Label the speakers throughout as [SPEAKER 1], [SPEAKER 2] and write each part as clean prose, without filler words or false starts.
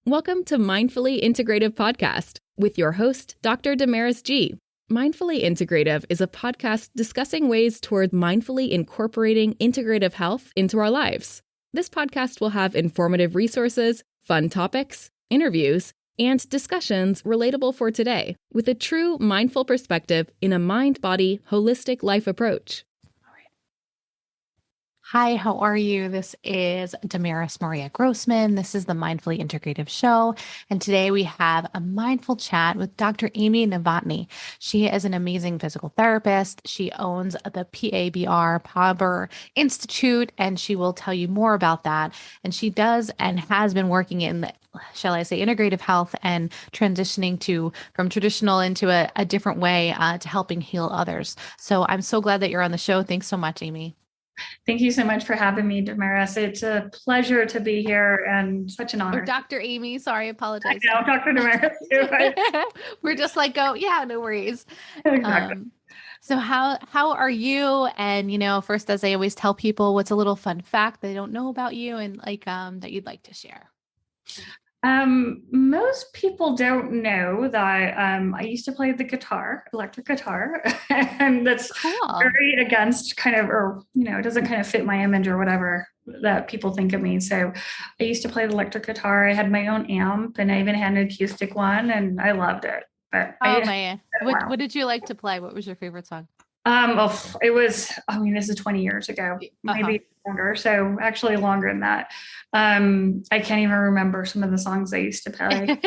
[SPEAKER 1] Welcome to Mindfully Integrative Podcast with your host, Dr. Damaris G. Mindfully Integrative is a podcast discussing ways toward mindfully incorporating integrative health into our lives. This podcast will have informative resources, fun topics, interviews, and discussions relatable for today with a true mindful perspective in a mind-body, holistic life approach.
[SPEAKER 2] Hi, how are you? This is Damaris Maria Grossman. This is the Mindfully Integrative Show. And today we have a mindful chat with Dr. Amy Novotny. She is an amazing physical therapist. She owns the PABR Institute, and she will tell you more about that. And she does and has been working in shall I say, integrative health and transitioning from traditional into a different way to helping heal others. So I'm so glad that you're on the show. Thanks so much, Amy.
[SPEAKER 3] Thank you so much for having me, Damaris. It's a pleasure to be here and such an honor.
[SPEAKER 2] Or Dr. Amy, sorry, apologize.
[SPEAKER 3] I know, Dr. Damaris too.
[SPEAKER 2] We're just like, yeah, no worries.
[SPEAKER 3] Exactly.
[SPEAKER 2] So how are you? And, first, as I always tell people, what's a little fun fact they don't know about you and that you'd like to share?
[SPEAKER 3] Most people don't know that I used to play the guitar, electric guitar, and that's
[SPEAKER 2] cool.
[SPEAKER 3] Very against it doesn't kind of fit my image or whatever that people think of me. So I used to play the electric guitar. I had my own amp and I even had an acoustic one and I loved it. But
[SPEAKER 2] what did you like to play? What was your favorite song?
[SPEAKER 3] This is 20 years ago, maybe longer. So actually longer than that. I can't even remember some of the songs I used to play.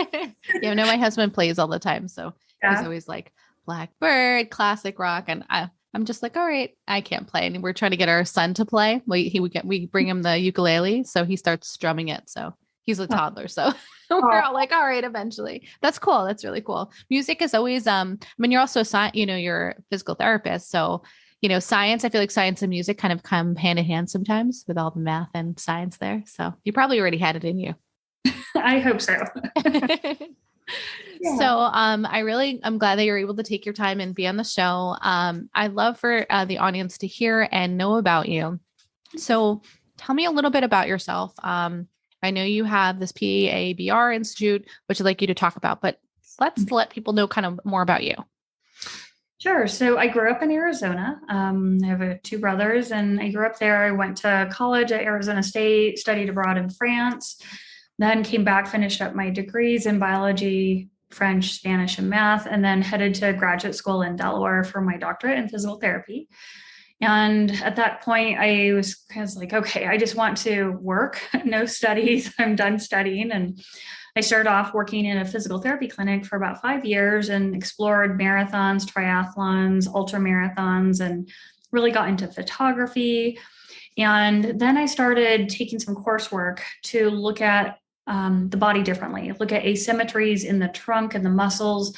[SPEAKER 2] My husband plays all the time. So he's always like Blackbird, classic rock. And I'm just like, all right, I can't play. And we're trying to get our son to play. We bring him the ukulele. So he starts strumming it. So he's a toddler. So we're all like, all right, eventually. That's cool. That's really cool. Music is always, you're also, you're a physical therapist. So, science, I feel like science and music kind of come hand in hand sometimes with all the math and science there. So you probably already had it in you.
[SPEAKER 3] I hope so.
[SPEAKER 2] Yeah. So I'm glad that you're able to take your time and be on the show. I'd love for the audience to hear and know about you. So tell me a little bit about yourself. I know you have this PABR Institute, which I'd like you to talk about, but let's let people know kind of more about you.
[SPEAKER 3] Sure. So I grew up in Arizona. I have two brothers and I grew up there. I went to college at Arizona State, studied abroad in France, then came back, finished up my degrees in biology, French, Spanish, and math, and then headed to graduate school in Delaware for my doctorate in physical therapy. And at that point, I was kind of like, okay, I just want to work, no studies. I'm done studying. And I started off working in a physical therapy clinic for about 5 years and explored marathons, triathlons, ultra marathons, and really got into photography. And then I started taking some coursework to look at the body differently, look at asymmetries in the trunk and the muscles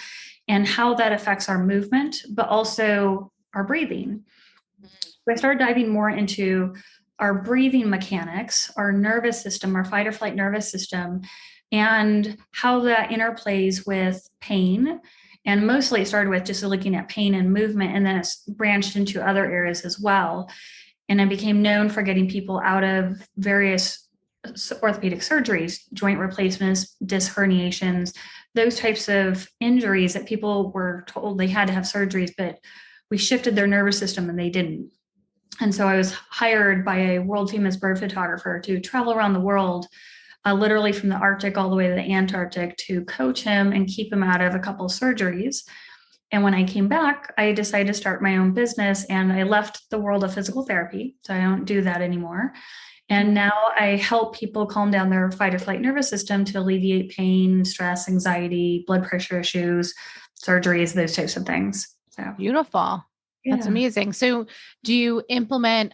[SPEAKER 3] and how that affects our movement, but also our breathing. So I started diving more into our breathing mechanics, our nervous system, our fight or flight nervous system, and how that interplays with pain. And mostly it started with just looking at pain and movement, and then it's branched into other areas as well. And I became known for getting people out of various orthopedic surgeries, joint replacements, disc herniations, those types of injuries that people were told they had to have surgeries, but we shifted their nervous system and they didn't. And so I was hired by a world famous bird photographer to travel around the world, literally from the Arctic all the way to the Antarctic, to coach him and keep him out of a couple of surgeries. And when I came back, I decided to start my own business and I left the world of physical therapy. So I don't do that anymore. And now I help people calm down their fight or flight nervous system to alleviate pain, stress, anxiety, blood pressure issues, surgeries, those types of things. So
[SPEAKER 2] beautiful. That's amazing. So do you implement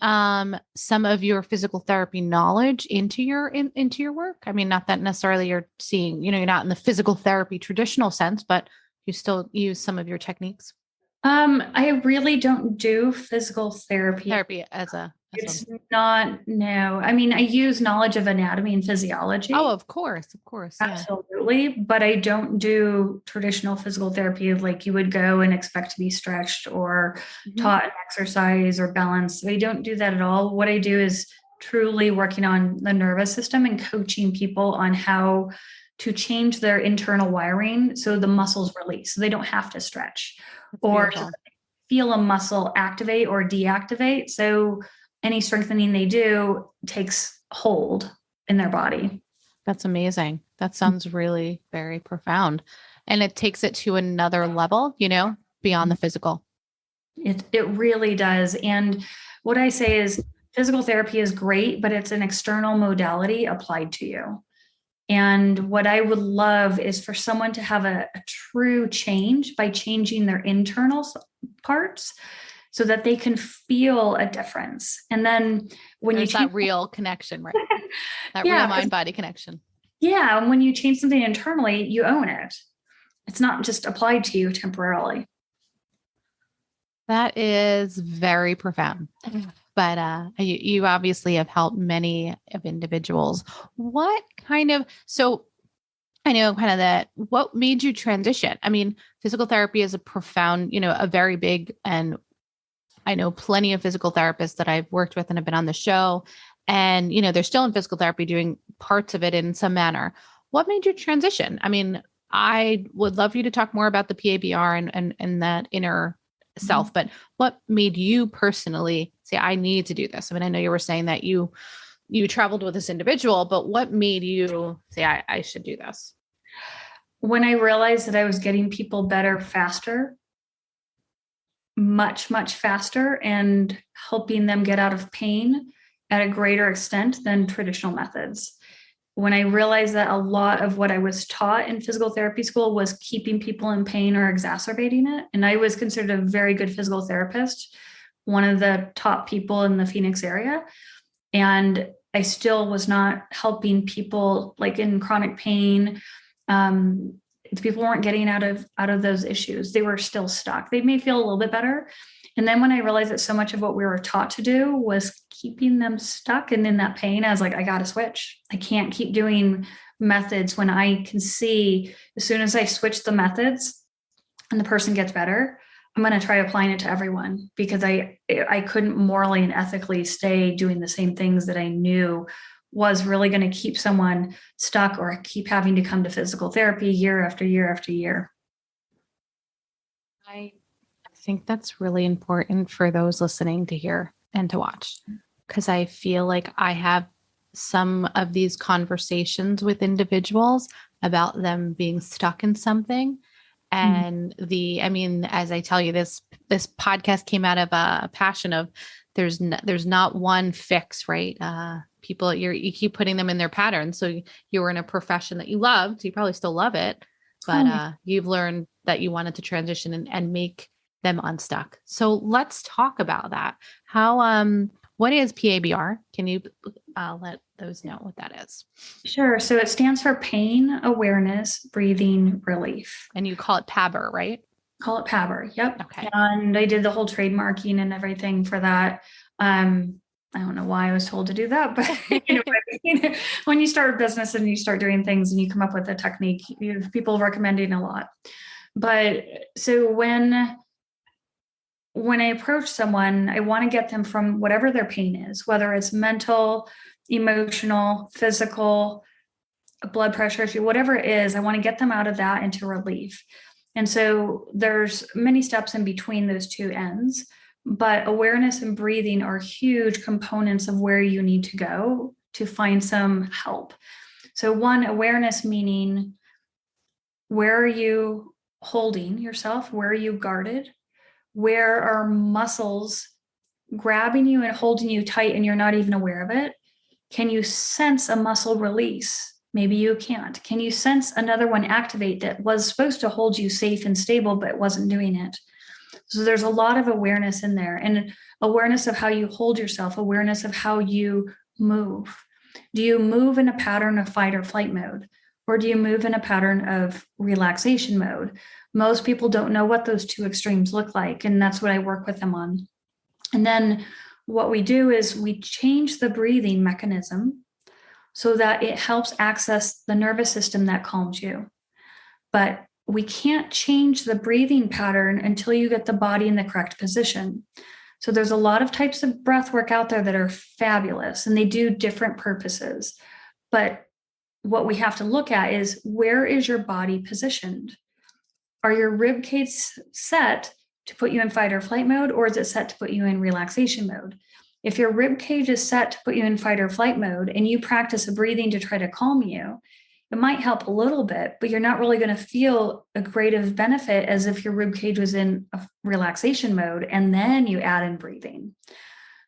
[SPEAKER 2] some of your physical therapy knowledge into your work? I mean, not that necessarily you're seeing, you're not in the physical therapy traditional sense, but you still use some of your techniques.
[SPEAKER 3] I really don't do physical therapy. It's not, no. I mean, I use knowledge of anatomy and physiology.
[SPEAKER 2] Oh, of course.
[SPEAKER 3] Absolutely. Yeah. But I don't do traditional physical therapy like you would go and expect to be stretched or taught an exercise or balance. I don't do that at all. What I do is truly working on the nervous system and coaching people on how to change their internal wiring so the muscles release, so they don't have to stretch
[SPEAKER 2] That's
[SPEAKER 3] or
[SPEAKER 2] beautiful.
[SPEAKER 3] feel a muscle activate or deactivate. So any strengthening they do takes hold in their body.
[SPEAKER 2] That's amazing. That sounds really very profound. And it takes it to another level, beyond the physical.
[SPEAKER 3] It really does. And what I say is physical therapy is great, but it's an external modality applied to you. And what I would love is for someone to have a true change by changing their internal parts so that they can feel a difference. And then when
[SPEAKER 2] There's
[SPEAKER 3] you change
[SPEAKER 2] that real connection, right? That
[SPEAKER 3] Yeah,
[SPEAKER 2] real mind-body connection.
[SPEAKER 3] yeah, when you change something internally, you own it. It's not just applied to you temporarily.
[SPEAKER 2] That is very profound. But you obviously have helped many of individuals. So I know kind of that, what made you transition? I mean, physical therapy is a profound, a very big, and I know plenty of physical therapists that I've worked with and have been on the show. And, they're still in physical therapy doing parts of it in some manner. What made you transition? I mean, I would love for you to talk more about the PABR and that inner self, but what made you personally say, I need to do this? I mean, I know you were saying that you traveled with this individual, but what made you say, I should do this?
[SPEAKER 3] When I realized that I was getting people better faster, much, much faster, and helping them get out of pain at a greater extent than traditional methods. When I realized that a lot of what I was taught in physical therapy school was keeping people in pain or exacerbating it. And I was considered a very good physical therapist, one of the top people in the Phoenix area. And I still was not helping people like in chronic pain. People weren't getting out of those issues. They were still stuck. They may feel a little bit better. And then when I realized that so much of what we were taught to do was keeping them stuck and in that pain, I was like, I got to switch. I can't keep doing methods when I can see as soon as I switch the methods and the person gets better, I'm going to try applying it to everyone, because I couldn't morally and ethically stay doing the same things that I knew was really going to keep someone stuck or keep having to come to physical therapy year after year after year.
[SPEAKER 2] I think that's really important for those listening to hear and to watch, because I feel like I have some of these conversations with individuals about them being stuck in something. And as I tell you, this podcast came out of a passion of there's not one fix, right? People, you keep putting them in their patterns. So you were in a profession that you loved, you probably still love it, but you've learned that you wanted to transition and make them unstuck. So let's talk about that. What is PABR? Can you let those know what that is?
[SPEAKER 3] Sure. So it stands for Pain Awareness Breathing Relief.
[SPEAKER 2] And you call it PABR, right?
[SPEAKER 3] Call it PABR. Yep.
[SPEAKER 2] Okay.
[SPEAKER 3] And I did the whole trademarking and everything for that. I don't know why I was told to do that, but when you start a business and you start doing things and you come up with a technique, you have people recommending a lot. But so when I approach someone, I want to get them from whatever their pain is, whether it's mental, emotional, physical, blood pressure issue, whatever it is, I want to get them out of that into relief. And so there's many steps in between those two ends, but awareness and breathing are huge components of where you need to go to find some help. So one, awareness meaning, where are you holding yourself? Where are you guarded? Where are muscles grabbing you and holding you tight and you're not even aware of it? Can you sense a muscle release? Maybe you can't. Can you sense another one activate that was supposed to hold you safe and stable, but wasn't doing it? So there's a lot of awareness in there, and awareness of how you hold yourself, awareness of how you move. Do you move in a pattern of fight or flight mode? Or do you move in a pattern of relaxation mode? Most people don't know what those two extremes look like, and that's what I work with them on. And then what we do is we change the breathing mechanism so that it helps access the nervous system that calms you. But we can't change the breathing pattern until you get the body in the correct position. So there's a lot of types of breath work out there that are fabulous, and they do different purposes. But what we have to look at is, where is your body positioned? Are your rib cage set to put you in fight or flight mode, or is it set to put you in relaxation mode? If your rib cage is set to put you in fight or flight mode and you practice a breathing to try to calm you, it might help a little bit, but you're not really going to feel a great of benefit as if your rib cage was in a relaxation mode and then you add in breathing.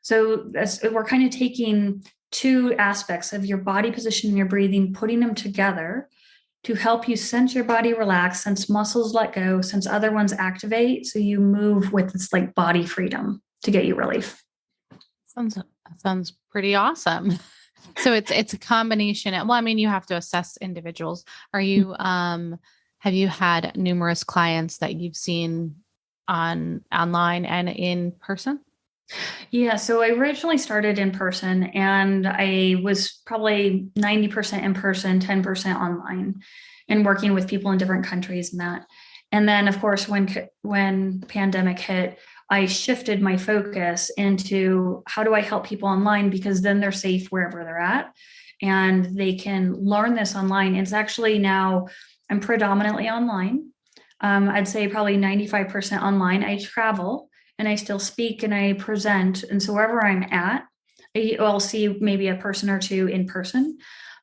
[SPEAKER 3] So we're kind of taking two aspects of your body position and your breathing, putting them together to help you sense your body relax, sense muscles let go, sense other ones activate. So you move with this like body freedom to get you relief.
[SPEAKER 2] Sounds pretty awesome. So it's a combination. Well, I mean, you have to assess individuals. Are you, have you had numerous clients that you've seen online and in person?
[SPEAKER 3] Yeah, so I originally started in person, and I was probably 90% in person, 10% online, and working with people in different countries and that. And then, of course, when the pandemic hit, I shifted my focus into how do I help people online, because then they're safe wherever they're at and they can learn this online. It's actually now, I'm predominantly online. I'd say probably 95% online. I travel and I still speak and I present. And so wherever I'm at, I'll see maybe a person or two in person.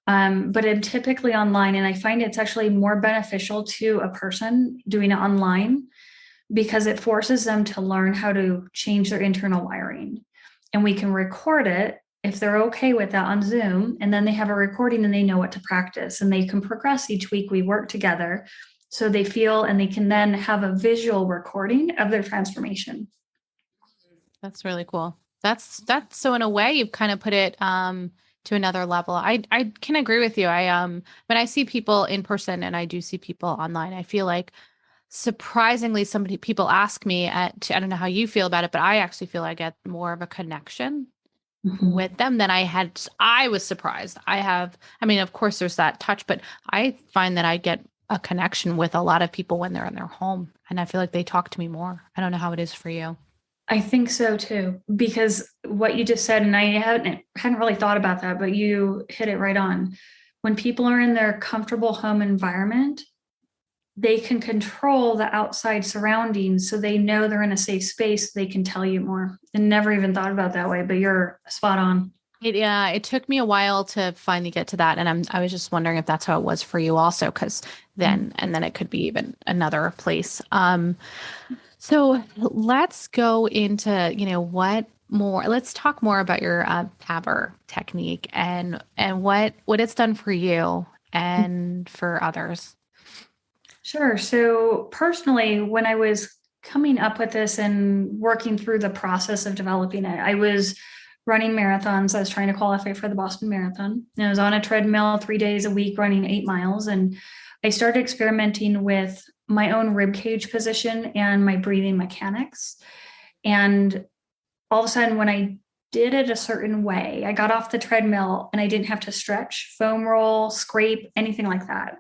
[SPEAKER 3] But I'm typically online, and I find it's actually more beneficial to a person doing it online because it forces them to learn how to change their internal wiring. And we can record it if they're okay with that on Zoom. And then they have a recording and they know what to practice, and they can progress each week. We work together so they feel, and they can then have a visual recording of their transformation.
[SPEAKER 2] That's really cool. That's so in a way you've kind of put it to another level. I can agree with you. When I see people in person and I do see people online, I feel like surprisingly people ask me I don't know how you feel about it, but I actually feel I get more of a connection with them than I was surprised. I mean, of course there's that touch, but I find that I get a connection with a lot of people when they're in their home, and I feel like they talk to me more. I don't know how it is for you.
[SPEAKER 3] I think so too, because what you just said, and I hadn't really thought about that, but you hit it right on. When people are in their comfortable home environment, they can control the outside surroundings, so they know they're in a safe space. They can tell you more. And never even thought about it that way, but you're spot on.
[SPEAKER 2] It took me a while to finally get to that, and I was just wondering if that's how it was for you also, because then it could be even another place. So let's go into, let's talk more about your PABR technique and what it's done for you and for others.
[SPEAKER 3] Sure. So personally, when I was coming up with this and working through the process of developing it, I was running marathons. I was trying to qualify for the Boston Marathon. And I was on a treadmill 3 days a week running 8 miles. And I started experimenting with my own rib cage position and my breathing mechanics. And all of a sudden, when I did it a certain way, I got off the treadmill and I didn't have to stretch, foam roll, scrape, anything like that.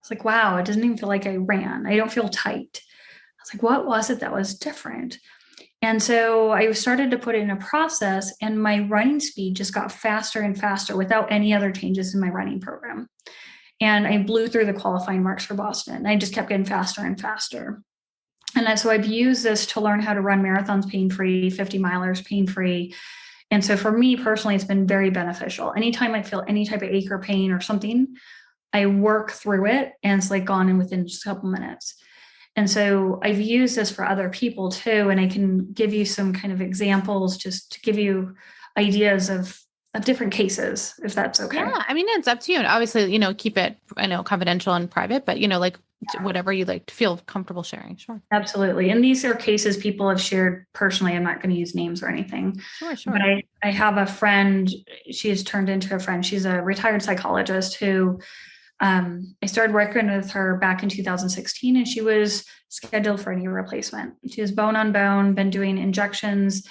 [SPEAKER 3] It's like, wow, it doesn't even feel like I ran. I don't feel tight. I was like, what was it that was different? And so I started to put it in a process, and my running speed just got faster and faster without any other changes in my running program. And I blew through the qualifying marks for Boston. I just kept getting faster and faster. And so I've used this to learn how to run marathons pain-free, 50 milers pain-free. And so for me personally, it's been very beneficial. Anytime I feel any type of ache or pain or something, I work through it, and it's like gone in within just a couple minutes. And so I've used this for other people too. And I can give you some kind of examples just to give you ideas of different cases, if that's okay.
[SPEAKER 2] Yeah. I mean, it's up to you. And obviously, keep it, confidential and private, but whatever you like to feel comfortable sharing. Sure.
[SPEAKER 3] Absolutely. And these are cases people have shared personally. I'm not going to use names or anything.
[SPEAKER 2] Sure.
[SPEAKER 3] But I have a friend, she has turned into a friend. She's a retired psychologist who I started working with her back in 2016, and she was scheduled for a knee replacement. She was bone on bone, been doing injections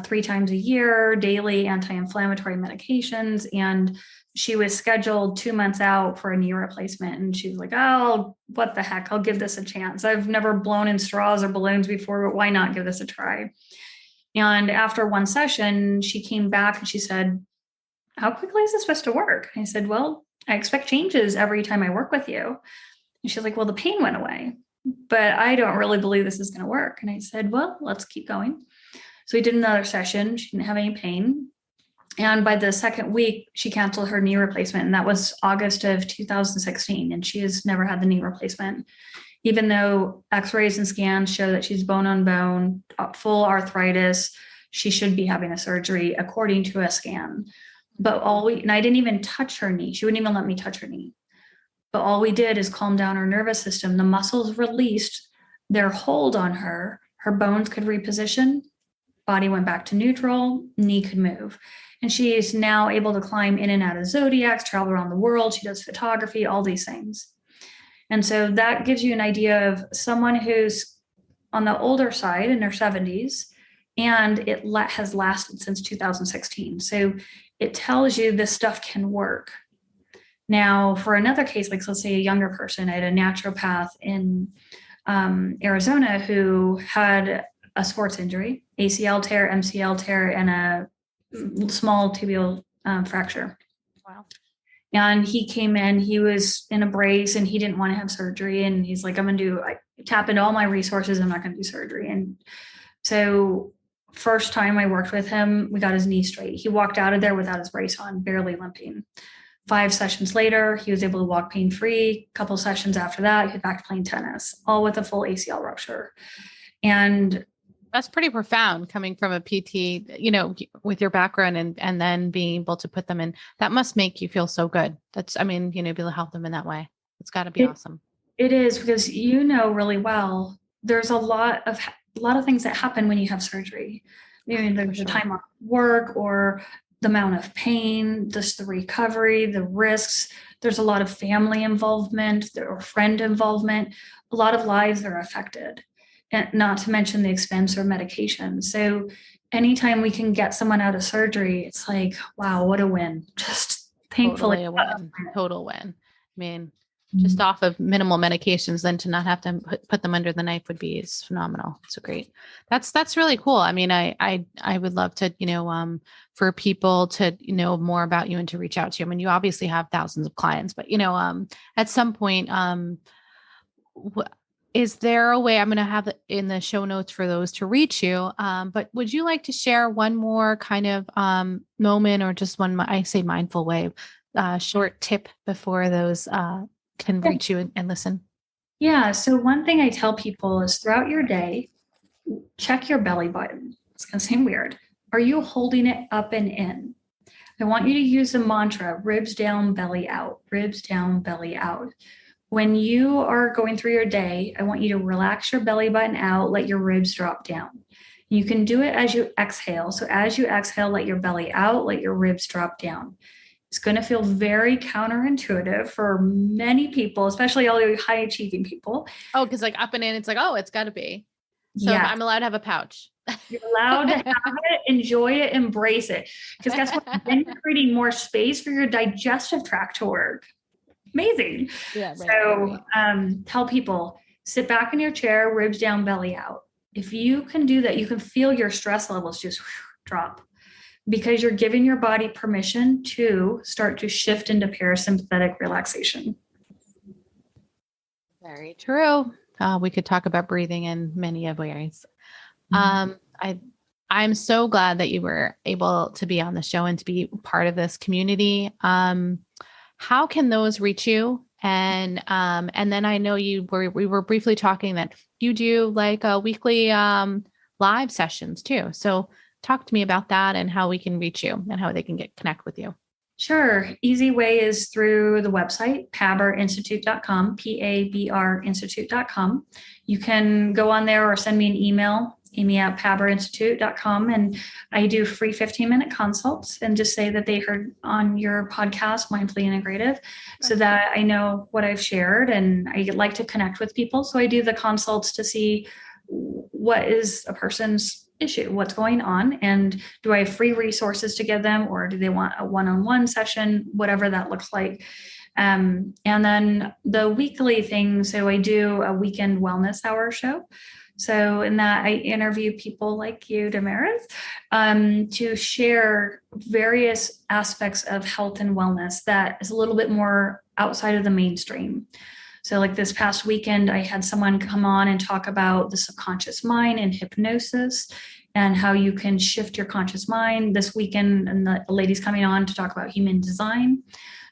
[SPEAKER 3] 3 times a year, daily anti-inflammatory medications. And she was scheduled 2 months out for a knee replacement. And she was like, oh, what the heck? I'll give this a chance. I've never blown in straws or balloons before, but why not give this a try? And after one session, she came back and she said, how quickly is this supposed to work? And I said, well, I expect changes every time I work with you. And she's like, well, the pain went away, but I don't really believe this is going to work. And I said, well, let's keep going. So we did another session. She didn't have any pain. And by the second week, she canceled her knee replacement. And that was August of 2016. And she has never had the knee replacement, even though x-rays and scans show that she's bone on bone, full arthritis. She should be having a surgery according to a scan. But and I didn't even touch her knee. She wouldn't even let me touch her knee. But all we did is calm down her nervous system. The muscles released their hold on her. Her bones could reposition. Body went back to neutral. Knee could move. And she is now able to climb in and out of zodiacs, travel around the world. She does photography, all these things. And so that gives you an idea of someone who's on the older side in their 70s, and it has lasted since 2016. So it tells you this stuff can work. Now, for another case, like let's say a younger person, I had a naturopath in Arizona who had a sports injury, ACL tear, MCL tear, and a small tibial fracture.
[SPEAKER 2] Wow.
[SPEAKER 3] And he came in, he was in a brace and he didn't want to have surgery. And he's like, I tap into all my resources. I'm not going to do surgery. And so first time I worked with him, we got his knee straight. He walked out of there without his brace on, barely limping. 5 sessions later, he was able to walk pain-free. A couple sessions after that, he was back to playing tennis, all with a full ACL rupture. And
[SPEAKER 2] that's pretty profound coming from a PT, with your background and then being able to put them in. That must make you feel so good. Be able to help them in that way. It's got to be awesome.
[SPEAKER 3] It is, because really well, there's a lot of things that happen when you have surgery. There's the time off work or the amount of pain, just the recovery, the risks. There's a lot of family involvement or friend involvement. A lot of lives are affected, and not to mention the expense or medication. So anytime we can get someone out of surgery, it's like, wow, what a win. Just thankfully.
[SPEAKER 2] Totally a win. Total win. Just off of minimal medications, then to not have to put them under the knife is phenomenal. So great. That's really cool. I would love to, for people to know more about you and to reach out to you. You obviously have thousands of clients, but at some point, is there a way, I'm going to have it in the show notes for those to reach you. But would you like to share one more kind of moment, or just one, I say mindful way, short tip before those can reach you and listen?
[SPEAKER 3] Yeah. So one thing I tell people is throughout your day, check your belly button. It's going to seem weird. Are you holding it up and in? I want you to use the mantra, ribs down, belly out, ribs down, belly out. When you are going through your day, I want you to relax your belly button out, let your ribs drop down. You can do it as you exhale. So as you exhale, let your belly out, let your ribs drop down. It's going to feel very counterintuitive for many people, especially all the high achieving people.
[SPEAKER 2] Oh, because like up and in, it's like, oh, it's got to be. So yes. I'm allowed to have a pouch.
[SPEAKER 3] You're allowed to have it, enjoy it, embrace it. Because guess what? Then you're creating more space for your digestive tract to work. Amazing. Yeah, right. Tell people, sit back in your chair, ribs down, belly out. If you can do that, you can feel your stress levels just drop, because you're giving your body permission to start to shift into parasympathetic relaxation.
[SPEAKER 2] Very true. We could talk about breathing in many of ways. I'm so glad that you were able to be on the show and to be part of this community. How can those reach you? And then I know we were briefly talking that you do like a weekly live sessions too. So talk to me about that and how we can reach you and how they can connect with you.
[SPEAKER 3] Sure. Easy way is through the website, PABRinstitute.com, PABR Institute.com. You can go on there or send me an email, amy@PABRinstitute.com. And I do free 15-minute consults and just say that they heard on your podcast, Mindfully Integrative, so that I know what I've shared, and I like to connect with people. So I do the consults to see what is a person's issue, what's going on, and do I have free resources to give them, or do they want a one-on-one session, whatever that looks like. And then the weekly thing, so I do a weekend wellness hour show. So in that, I interview people like you, Damaris, to share various aspects of health and wellness that is a little bit more outside of the mainstream. So like this past weekend, I had someone come on and talk about the subconscious mind and hypnosis and how you can shift your conscious mind. This weekend, and the lady's coming on to talk about human design.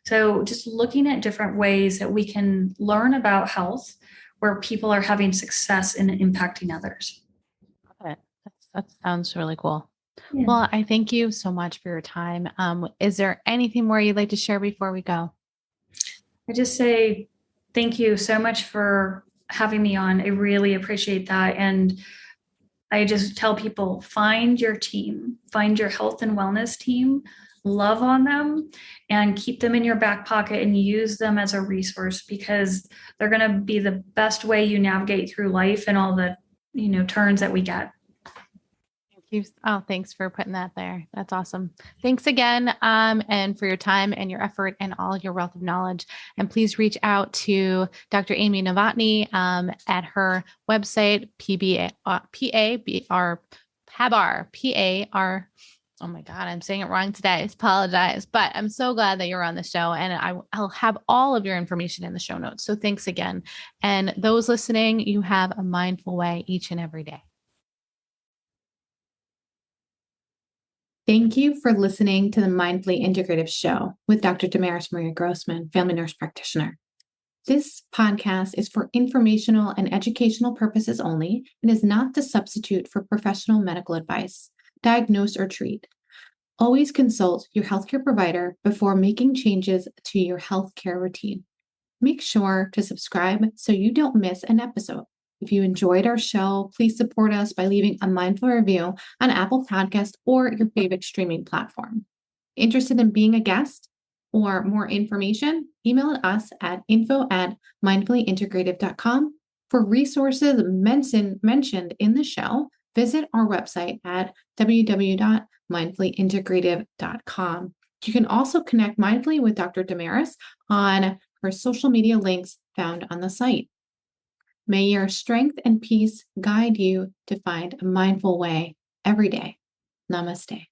[SPEAKER 3] So just looking at different ways that we can learn about health where people are having success in impacting others.
[SPEAKER 2] Love it. That sounds really cool.
[SPEAKER 3] Yeah.
[SPEAKER 2] Well, I thank you so much for your time. Is there anything more you'd like to share before we go?
[SPEAKER 3] I just say thank you so much for having me on. I really appreciate that. And I just tell people, find your team, find your health and wellness team, love on them, and keep them in your back pocket and use them as a resource, because they're going to be the best way you navigate through life and all the, turns that we get.
[SPEAKER 2] Thank you. Oh, thanks for putting that there. That's awesome. Thanks again. And for your time and your effort and all your wealth of knowledge. And please reach out to Dr. Amy Novotny at her website, PABR. Oh my God, I'm saying it wrong today. I apologize, but I'm so glad that you're on the show, and I'll have all of your information in the show notes. So thanks again. And those listening, you have a mindful way each and every day.
[SPEAKER 4] Thank you for listening to the Mindfully Integrative Show with Dr. Damaris Maria Grossman, family nurse practitioner. This podcast is for informational and educational purposes only and is not the substitute for professional medical advice, diagnose or treat. Always consult your healthcare provider before making changes to your healthcare routine. Make sure to subscribe so you don't miss an episode. If you enjoyed our show, please support us by leaving a mindful review on Apple Podcasts or your favorite streaming platform. Interested in being a guest or more information? Email us at info@mindfullyintegrative.com. For resources mentioned in the show, visit our website at www.mindfullyintegrative.com. You can also connect mindfully with Dr. Damaris on her social media links found on the site. May your strength and peace guide you to find a mindful way every day. Namaste.